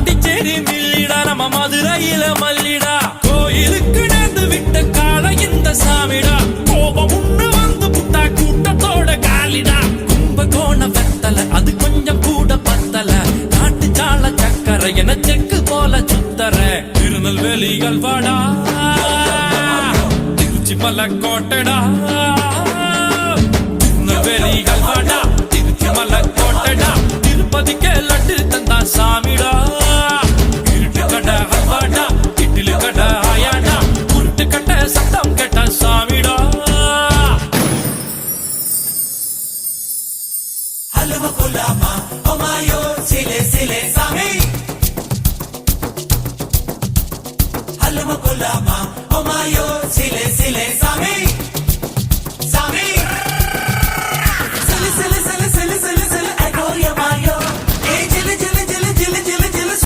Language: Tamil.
பாண்டிச்சேரி மில்லிடா நம்ம மதுரையில மல்லிடா கோயிலுக்கு நேர்ந்து விட்ட கால இந்த சாமிடா கோபம் உண்டு வந்து புட்டா கூட்டத்தோட காலிடா கும்பகோண வெத்தல அது கொஞ்சம் கூட பத்தல நாட்டு சால சக்கரை என செக்கு போல சுத்தர திருநெல்வேலிகள் வாடா திருச்சி மலக்கோட்டடா திருநெல்வேலிகள் வாடா திருச்சி மலக்கோட்டடா திருப்பதிக்கு லட்டு தந்தா சாமிடா இருட்டு கடை அல்வாடா இட்லி கடை ஆயாடா உருட்டு கட்ட சத்தம் கேட்ட சாமிடா Halama kulama, omayo, sile sile sami. Halama kulama, omayo, sile sile sami.